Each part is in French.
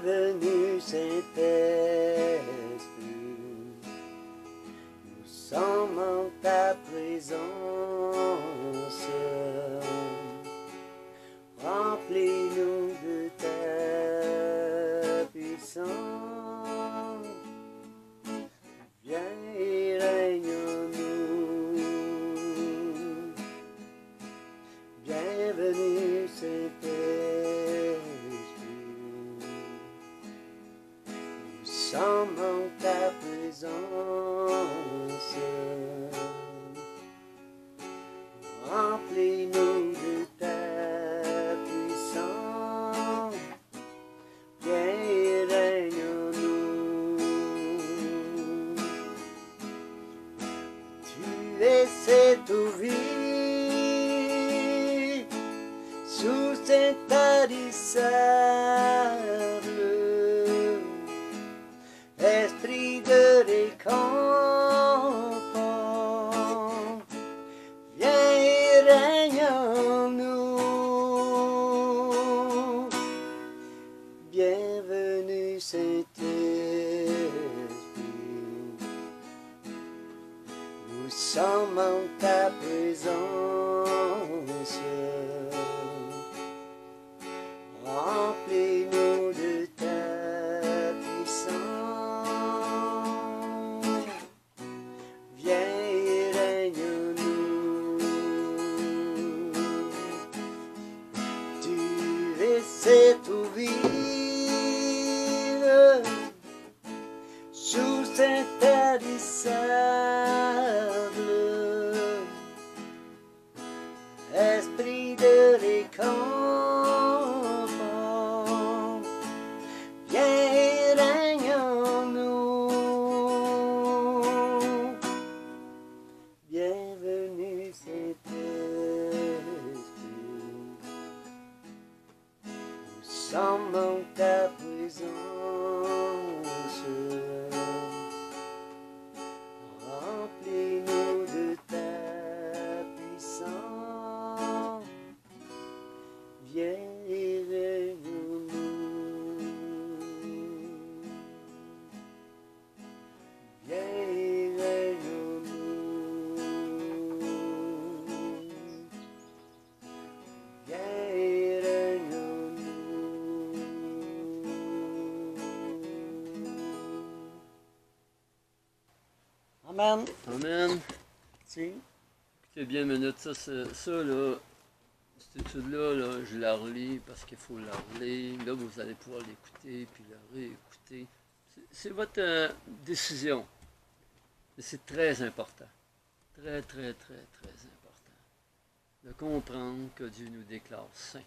Bienvenue Saint-Esprit, nous sommes en ta présence, remplis-nous de ta puissance, viens et règne en nous. Bienvenue Saint-Esprit, nous sommes en ta présence, remplis-nous de ta puissance, viens et règne en nous. Tu es cette vie sous cet sable, esprit de réconfort, viens et règne en nous. Bienvenue Saint-Esprit, nous sommes en ta présence, remplis-nous de ta puissance, viens et règne en nous. Tu es cette ville sous cet sable, esprit de réconfort, viens et règne en nous. Bienvenue Saint-Esprit, nous sommes en ta présence, remplis-nous de ta puissance, viens et règne en nous. Viens et règne en nous. Viens et règne en nous. Amen. Amen. Si. Écoutez bien une minute, ça là, cette étude-là, là, je la relis parce qu'il faut la relire. Là, vous allez pouvoir l'écouter puis la réécouter. C'est votre décision. Mais c'est très important. Très, très, très, très important. De comprendre que Dieu nous déclare saints.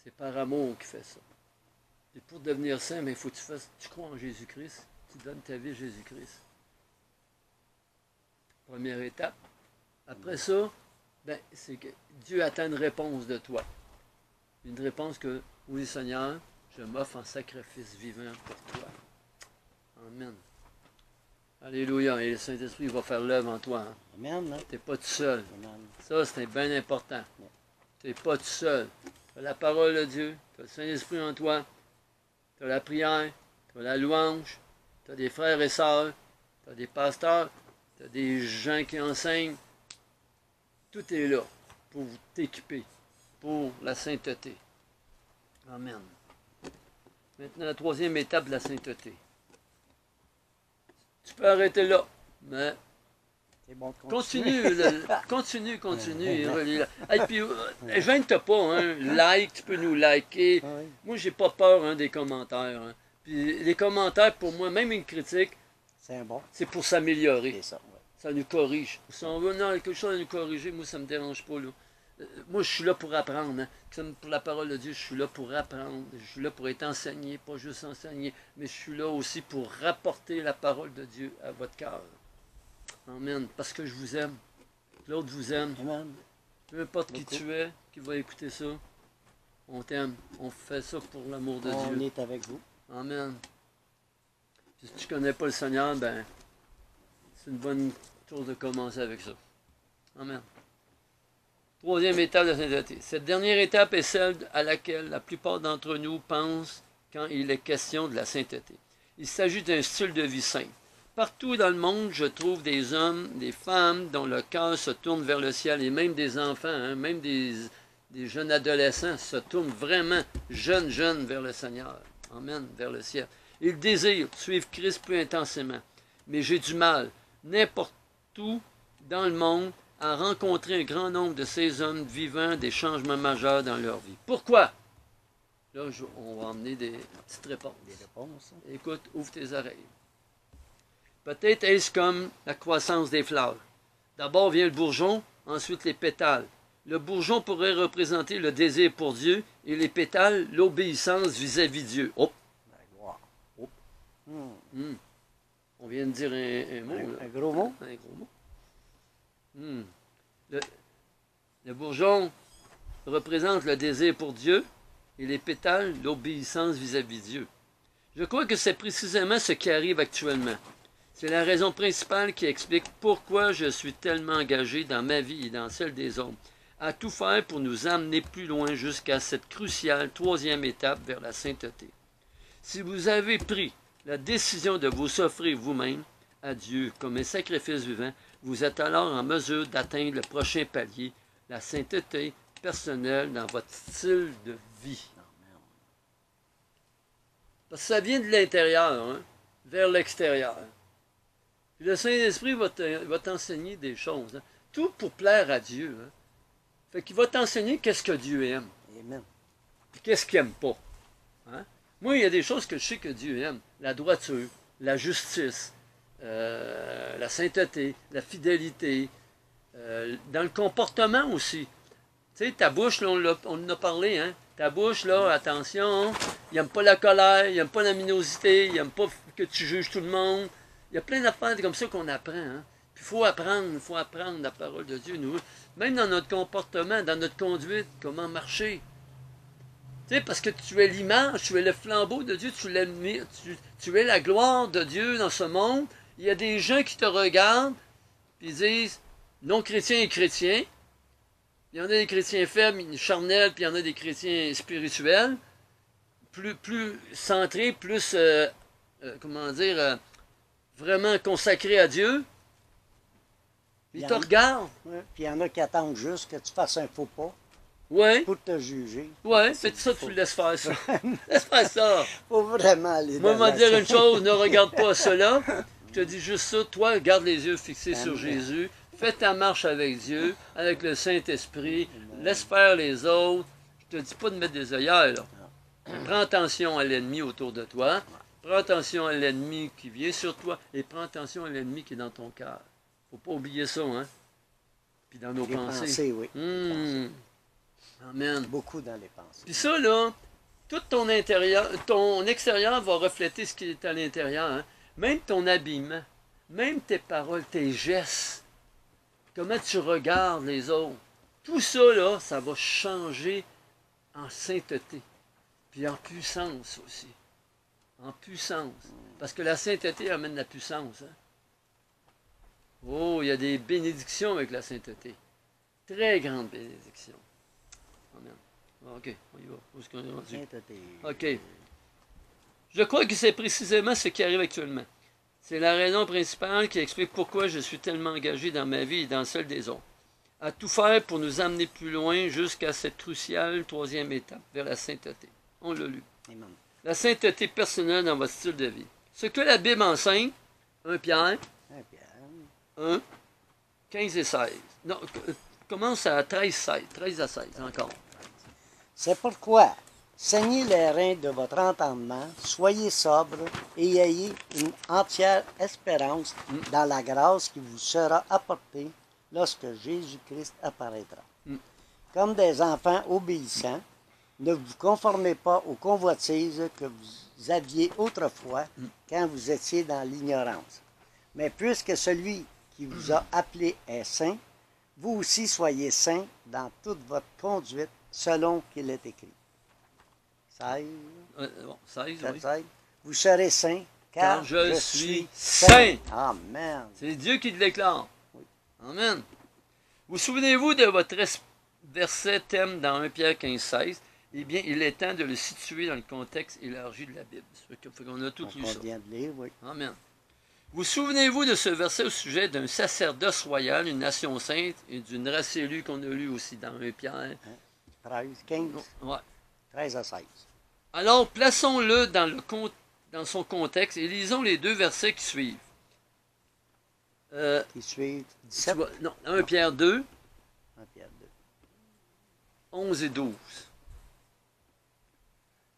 C'est par amour qu'il fait ça. Et pour devenir saint, il faut que tu crois en Jésus-Christ. Tu donnes ta vie à Jésus-Christ. Première étape. Après ça, ben, c'est que Dieu attend une réponse de toi. Une réponse que, oui Seigneur, je m'offre en sacrifice vivant pour toi. Amen. Alléluia. Et le Saint-Esprit va faire l'œuvre en toi. Hein. Amen. Hein? Tu n'es pas tout seul. Amen. Ça, c'est bien important. Tu n'es pas tout seul. Tu as la parole de Dieu, tu as le Saint-Esprit en toi, tu as la prière, tu as la louange, tu as des frères et sœurs, tu as des pasteurs, tu as des gens qui enseignent. Tout est là pour t'équiper, pour la sainteté. Amen. Maintenant, la troisième étape de la sainteté. Tu peux arrêter là, mais C'est bon, continue. Et puis, gêne-toi pas, hein, like, tu peux nous liker. Ah oui. Moi, j'ai pas peur hein, des commentaires. Hein. Puis les commentaires, pour moi, même une critique, C'est bon. c'est pour s'améliorer. C'est ça. Ouais. Ça nous corrige. Si on veut quelque chose à nous corriger, moi, ça me dérange pas. Là. Moi, je suis là pour apprendre. Hein. Comme pour la parole de Dieu, je suis là pour apprendre. Je suis là pour être enseigné, pas juste enseigné, mais je suis là aussi pour rapporter la parole de Dieu à votre cœur. Amen. Parce que je vous aime. L'autre vous aime. Amen. Peu importe qui tu es, qui va écouter ça, on t'aime. On fait ça pour l'amour de On Dieu. est avec vous. Amen. Puis si tu ne connais pas le Seigneur, ben, c'est une bonne chose de commencer avec ça. Amen. Troisième étape de la sainteté. Cette dernière étape est celle à laquelle la plupart d'entre nous pensent quand il est question de la sainteté. Il s'agit d'un style de vie saint. Partout dans le monde, je trouve des hommes, des femmes dont le cœur se tourne vers le ciel, et même des enfants, hein, même des jeunes adolescents se tournent vraiment jeunes vers le Seigneur. Amen, vers le ciel. Ils désirent suivre Christ plus intensément. Mais j'ai du mal, n'importe où dans le monde, à rencontrer un grand nombre de ces hommes vivant des changements majeurs dans leur vie. Pourquoi? Là, on va emmener des petites réponses. Des réponses. Écoute, ouvre tes oreilles. Peut-être est-ce comme la croissance des fleurs. D'abord vient le bourgeon, ensuite les pétales. Le bourgeon pourrait représenter le désir pour Dieu et les pétales, l'obéissance vis-à-vis de Dieu. Oh! La gloire. Oh. On vient de dire un mot. Un gros mot? Un gros mot. Le bourgeon représente le désir pour Dieu et les pétales, l'obéissance vis-à-vis de Dieu. Je crois que c'est précisément ce qui arrive actuellement. C'est la raison principale qui explique pourquoi je suis tellement engagé dans ma vie et dans celle des autres, à tout faire pour nous amener plus loin jusqu'à cette cruciale troisième étape vers la sainteté. Si vous avez pris la décision de vous offrir vous-même à Dieu comme un sacrifice vivant, vous êtes alors en mesure d'atteindre le prochain palier, la sainteté personnelle dans votre style de vie. Parce que ça vient de l'intérieur, hein, vers l'extérieur. Puis le Saint-Esprit va t'enseigner des choses. Hein. Tout pour plaire à Dieu. Hein. Fait qu'il va t'enseigner qu'est-ce que Dieu aime. Amen. Puis qu'est-ce qu'il n'aime pas. Hein. Moi, il y a des choses que je sais que Dieu aime. La droiture, la justice, la sainteté, la fidélité. Dans le comportement aussi. Tu sais, ta bouche, là, on en a parlé, hein. Ta bouche, là, attention, il n'aime pas la colère, il n'aime pas la minosité, il n'aime pas que tu juges tout le monde. Il y a plein d'affaires comme ça qu'on apprend. Hein? Puis il faut apprendre la parole de Dieu. Nous, même dans notre comportement, dans notre conduite, comment marcher. Tu sais, parce que tu es l'image, tu es le flambeau de Dieu, tu es la gloire de Dieu dans ce monde. Il y a des gens qui te regardent, puis ils disent, non-chrétiens et chrétiens. Il y en a des chrétiens faibles, charnels, puis il y en a des chrétiens spirituels, plus centrés, plus, vraiment consacrés à Dieu. Ils te regardent. Ouais. Puis il y en a qui attendent juste que tu fasses un faux pas Ouais. pour te juger. Ouais, fais ça, tu laisses faire ça. Laisse faire ça. Faut vraiment aller Moi, dans je vais la te dire une chose, ne regarde pas cela. Je te dis juste ça, toi, garde les yeux fixés sur Jésus. Fais ta marche avec Dieu, avec le Saint-Esprit. Laisse faire les autres. Je te dis pas de mettre des œillères, là. Prends attention à l'ennemi autour de toi. Prends attention à l'ennemi qui vient sur toi. Et prends attention à l'ennemi qui est dans ton cœur. Faut pas oublier ça, hein. Puis dans nos les pensées. pensées, oui. Amen. Beaucoup dans les pensées. Puis ça, là, tout ton intérieur, ton extérieur va refléter ce qui est à l'intérieur. Hein. Même ton habillement, même tes paroles, tes gestes, comment tu regardes les autres. Tout ça, là, ça va changer en sainteté. Puis en puissance aussi. En puissance. Parce que la sainteté amène la puissance. Hein. Oh, il y a des bénédictions avec la sainteté. Très grandes bénédictions. Amen. OK, on y va. Où est-ce qu'on est rendu? Sainteté. OK. Je crois que c'est précisément ce qui arrive actuellement. C'est la raison principale qui explique pourquoi je suis tellement engagé dans ma vie et dans celle des autres. À tout faire pour nous amener plus loin jusqu'à cette cruciale troisième étape, vers la sainteté. On l'a lu. Amen. La sainteté personnelle dans votre style de vie. Ce que la Bible enseigne, 1 Pierre, Un Pierre. 1, 15 et 16. Non, commence à 13, 16. 13 à 16 encore. C'est pourquoi, saignez les reins de votre entendement, soyez sobre et ayez une entière espérance dans la grâce qui vous sera apportée lorsque Jésus-Christ apparaîtra. Comme des enfants obéissants, ne vous conformez pas aux convoitises que vous aviez autrefois quand vous étiez dans l'ignorance. Mais puisque celui qui vous a appelé est saint, vous aussi soyez saints dans toute votre conduite selon qu'il est écrit. 16, Bon, 16, oui. 16. Vous serez saints car je je suis suis saint. saint. Amen. C'est Dieu qui le déclare. Amen. Vous souvenez-vous de votre verset thème dans 1 Pierre 15, 16? eh bien, il est temps de le situer dans le contexte élargi de la Bible. Ça fait qu'on a tout lu On ça. vient de lire, oui. Amen. Vous souvenez-vous de ce verset au sujet d'un sacerdoce royal, une nation sainte et d'une race élue qu'on a lu aussi dans 1 Pierre? 13, 15, Ouais. 13 à 16. Alors, plaçons-le dans son contexte et lisons les deux versets qui suivent. Qui suivent Tu 17, vois, non, 1 Pierre 2, 1 Pierre 2. 11 et 12.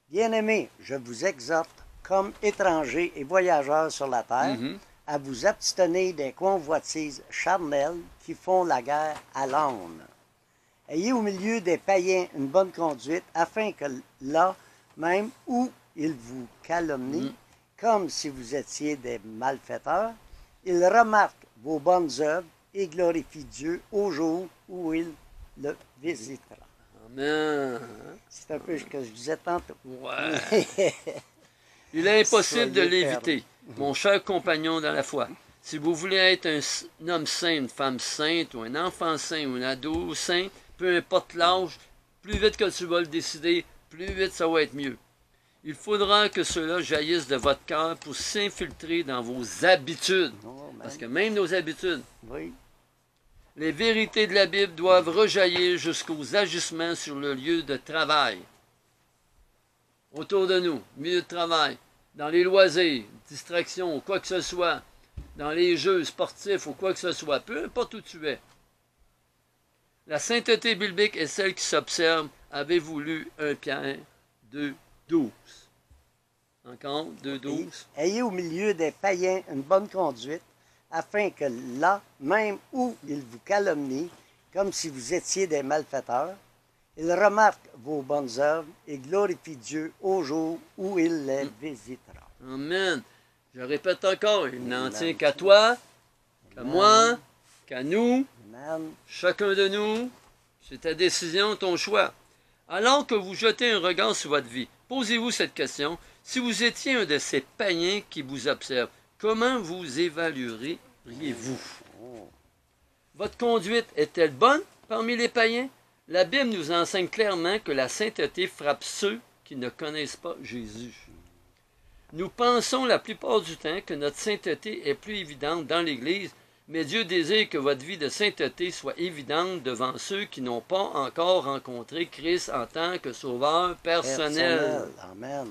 Bien-aimés, je vous exhorte, comme étrangers et voyageurs sur la terre, Mhm. à vous abstenir des convoitises charnelles qui font la guerre à l'âme. Ayez au milieu des païens une bonne conduite, afin que là, même où ils vous calomnient, comme si vous étiez des malfaiteurs, ils remarquent vos bonnes œuvres et glorifient Dieu au jour où il le visitera. Amen. C'est un peu ce que je disais tantôt. Ouais. Il est impossible de Soyez l'éviter, mon cher compagnon dans la foi. Si vous voulez être un homme saint, une femme sainte, ou un enfant saint, ou un ado saint, peu importe l'âge, plus vite que tu vas le décider, plus vite ça va être mieux. Il faudra que cela jaillisse de votre cœur pour s'infiltrer dans vos habitudes. Oh, man. Parce que même nos habitudes, Oui, les vérités de la Bible doivent rejaillir jusqu'aux agissements sur le lieu de travail. Autour de nous, milieu de travail, dans les loisirs, distractions, ou quoi que ce soit, dans les jeux sportifs ou quoi que ce soit, peu importe où tu es. La sainteté biblique est celle qui s'observe. Avez-vous lu 1 Pierre 2, 12? Encore 2, 12. ayez au milieu des païens une bonne conduite, afin que là, même où ils vous calomnient, comme si vous étiez des malfaiteurs, ils remarquent vos bonnes œuvres et glorifient Dieu au jour où il les visitera. Amen. Je répète encore, il n'en tient qu'à toi, qu'à moi, qu'à nous, Amen. chacun de nous. C'est ta décision, ton choix. Alors que vous jetez un regard sur votre vie, posez-vous cette question. Si vous étiez un de ces païens qui vous observent, comment vous évalueriez-vous? Votre conduite est-elle bonne parmi les païens? La Bible nous enseigne clairement que la sainteté frappe ceux qui ne connaissent pas Jésus. Nous pensons la plupart du temps que notre sainteté est plus évidente dans l'Église, mais Dieu désire que votre vie de sainteté soit évidente devant ceux qui n'ont pas encore rencontré Christ en tant que sauveur personnel. Amen.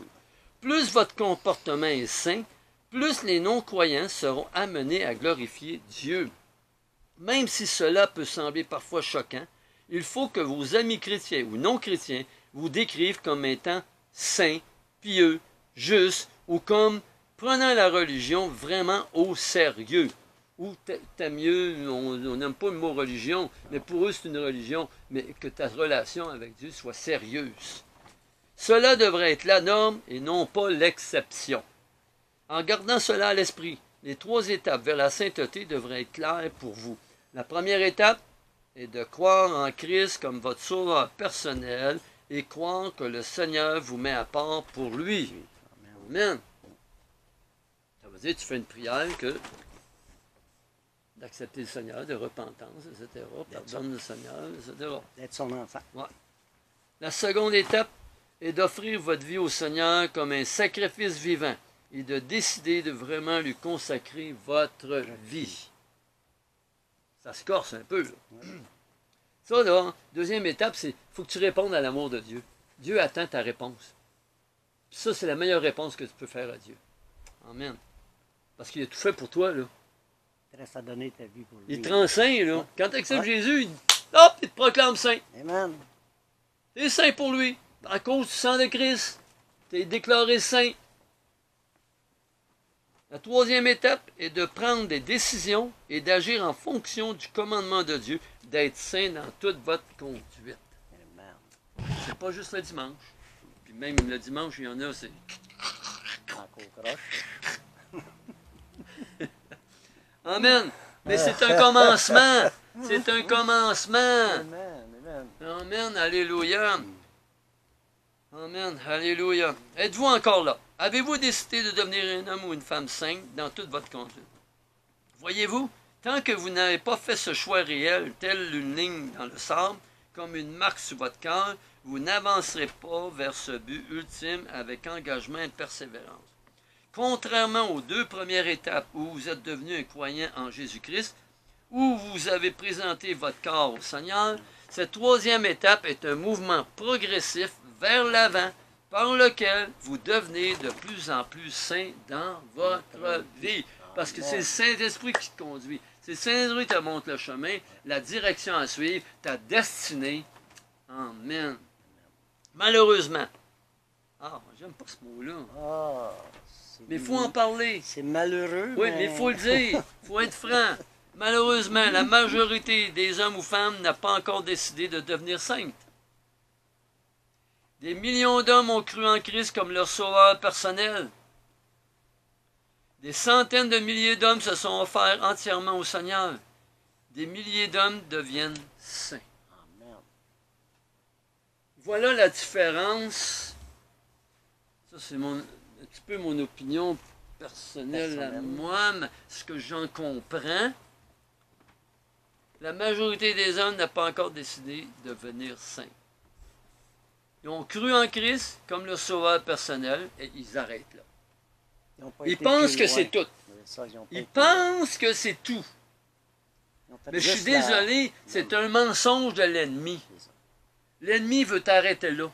Plus votre comportement est saint, plus les non-croyants seront amenés à glorifier Dieu. Même si cela peut sembler parfois choquant, il faut que vos amis chrétiens ou non-chrétiens vous décrivent comme étant saints, pieux, justes, ou comme prenant la religion vraiment au sérieux. Ou t'as mieux, on n'aime pas le mot religion, mais pour eux c'est une religion, mais que ta relation avec Dieu soit sérieuse. Cela devrait être la norme et non pas l'exception. En gardant cela à l'esprit, les 3 étapes vers la sainteté devraient être claires pour vous. La première étape est de croire en Christ comme votre sauveur personnel et croire que le Seigneur vous met à part pour lui. Amen. Ça veut dire que tu fais une prière d'accepter le Seigneur, de repentance, etc. Pardonne le Seigneur, etc. D'être son enfant. La seconde étape est d'offrir votre vie au Seigneur comme un sacrifice vivant et de décider de vraiment lui consacrer votre vie. Ça se corse un peu, là. Ça, là, deuxième étape, c'est qu'il faut que tu répondes à l'amour de Dieu. Dieu attend ta réponse. Puis ça, c'est la meilleure réponse que tu peux faire à Dieu. Amen. Parce qu'il a tout fait pour toi, là. Il te reste à donner ta vie pour lui. Il te rend saint, là. Quand tu acceptes Ouais. Jésus, hop, il te proclame saint. Amen. Tu es saint pour lui. À cause du sang de Christ, tu es déclaré saint. La troisième étape est de prendre des décisions et d'agir en fonction du commandement de Dieu, d'être saint dans toute votre conduite. Amen. C'est pas juste le dimanche. Puis même le dimanche, il y en a, c'est... Encore croche. Amen. Mais c'est un commencement. C'est un commencement. Amen. Amen. Amen. Alléluia. Amen. Alléluia. Êtes-vous encore là? Avez-vous décidé de devenir un homme ou une femme sainte dans toute votre conduite? Voyez-vous, tant que vous n'avez pas fait ce choix réel, tel une ligne dans le sable, comme une marque sur votre cœur, vous n'avancerez pas vers ce but ultime avec engagement et persévérance. Contrairement aux deux premières étapes où vous êtes devenu un croyant en Jésus-Christ, où vous avez présenté votre corps au Seigneur, cette troisième étape est un mouvement progressif vers l'avant par lequel vous devenez de plus en plus saint dans votre vie. Parce que c'est le Saint-Esprit qui te conduit. C'est le Saint-Esprit qui te montre le chemin, la direction à suivre, ta destinée. Amen. Malheureusement. Ah, j'aime pas ce mot-là. Ah, Mais il faut en parler. c'est malheureux. Oui, mais il faut le dire. Il faut être franc. Malheureusement, la majorité des hommes ou femmes n'a pas encore décidé de devenir sainte. Des millions d'hommes ont cru en Christ comme leur sauveur personnel. Des centaines de milliers d'hommes se sont offerts entièrement au Seigneur. Des milliers d'hommes deviennent saints. Amen. Voilà la différence. Ça, c'est un petit peu mon opinion personnelle à moi, mais ce que j'en comprends. La majorité des hommes n'a pas encore décidé de devenir saints. Ils ont cru en Christ comme leur sauveur personnel et ils arrêtent là. Ils pensent que c'est tout. Ils pensent que c'est tout. Mais je suis désolé, c'est un mensonge de l'ennemi. L'ennemi veut t'arrêter là.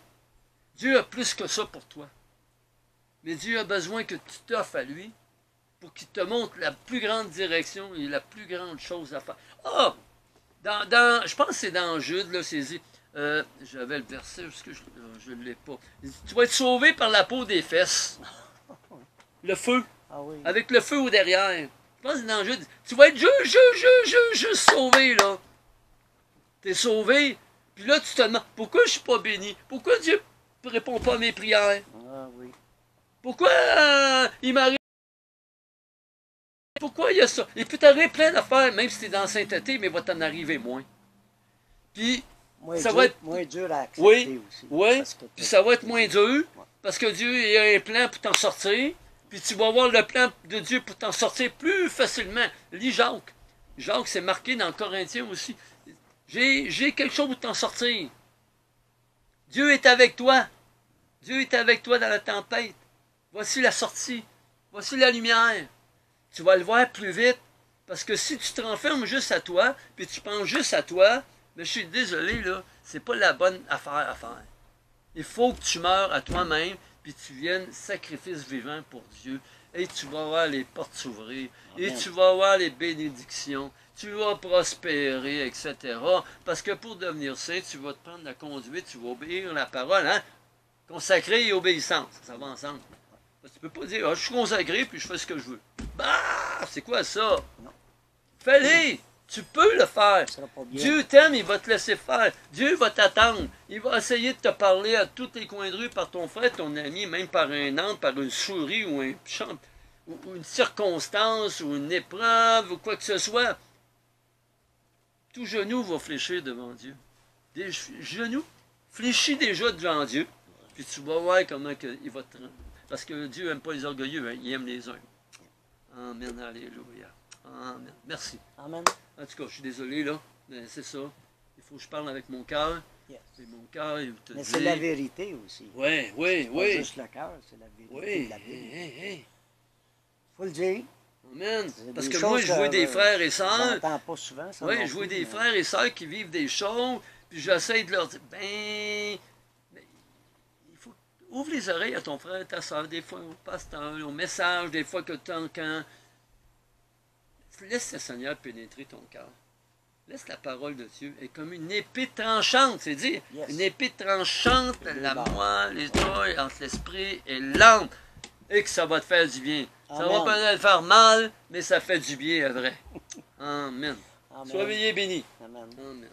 Dieu a plus que ça pour toi. Mais Dieu a besoin que tu t'offres à lui pour qu'il te montre la plus grande direction et la plus grande chose à faire. Ah! Je pense que c'est dans Jude, là, c'est dit. J'avais le verset, parce que je ne l'ai pas. Il dit, tu vas être sauvé par la peau des fesses. Le feu. Ah oui. Avec le feu au derrière. Je pense que c'est dans Jude. Tu vas être juste sauvé, là. Tu es sauvé. Puis là, tu te demandes, pourquoi je ne suis pas béni? Pourquoi Dieu ne répond pas à mes prières? Ah oui. Pourquoi il m'arrive? Pourquoi il y a ça? Il peut t'arriver plein d'affaires, même si tu es dans la sainteté, mais il va t'en arriver moins. Puis, ça va être moins dur à accepter oui, aussi. oui, puis ça va être moins dur, parce que Dieu il a un plan pour t'en sortir, puis tu vas avoir le plan de Dieu pour t'en sortir plus facilement. Lis Jacques. Jacques, c'est marqué dans le Corinthiens aussi. J'ai quelque chose pour t'en sortir. Dieu est avec toi. Dieu est avec toi dans la tempête. Voici la sortie. Voici la lumière. Tu vas le voir plus vite. Parce que si tu te renfermes juste à toi, puis tu penses juste à toi, mais je suis désolé, là, c'est pas la bonne affaire à faire. Il faut que tu meurs à toi-même, puis tu viennes sacrifice vivant pour Dieu. Et tu vas voir les portes s'ouvrir. Et tu vas voir les bénédictions. Tu vas prospérer, etc. Parce que pour devenir saint, tu vas te prendre la conduite, tu vas obéir la parole, hein? Consacré et obéissance, ça va ensemble. Tu peux pas dire, ah, je suis consacré puis je fais ce que je veux. Bah, c'est quoi ça? Non. Fais-le! Tu peux le faire. Dieu t'aime, il va te laisser faire. Dieu va t'attendre. Il va essayer de te parler à tous les coins de rue par ton frère, ton ami, même par un âne, par une souris ou un chant, ou une circonstance, ou une épreuve, ou quoi que ce soit. Tout genou va fléchir devant Dieu. Des genoux fléchis déjà devant Dieu. Puis tu vas voir comment il va te rendre. Parce que Dieu n'aime pas les orgueilleux, hein, il aime les uns. Amen, alléluia. Amen. Merci. Amen. En tout cas, je suis désolé, là, mais c'est ça. Il faut que je parle avec mon cœur. Yes. Et mon cœur, il te Mais dit... c'est la vérité aussi. Oui, oui, Pas oui. juste le cœur, c'est la vérité Oui, de la Bible. hey. Faut le dire. Amen. C'est Parce des que moi, choses je vois des frères et On sœurs... n'entend pas souvent ça. Oui, non je vois plus, des mais- frères et sœurs qui vivent des choses, puis j'essaie de leur dire, mais il faut ouvre les oreilles à ton frère, ta soeur, des fois au pasteur, au message, des fois que quand laisse le Seigneur pénétrer ton cœur. Laisse la parole de Dieu est comme une épée tranchante, c'est dire, Yes. une épée tranchante, la barres. moelle, les oreilles, entre l'esprit et l'âme, et que ça va te faire du bien. Ça va Amen. peut-être faire mal, mais ça fait du bien, vrai. Amen. Amen. Soyez bénis. Amen. Amen.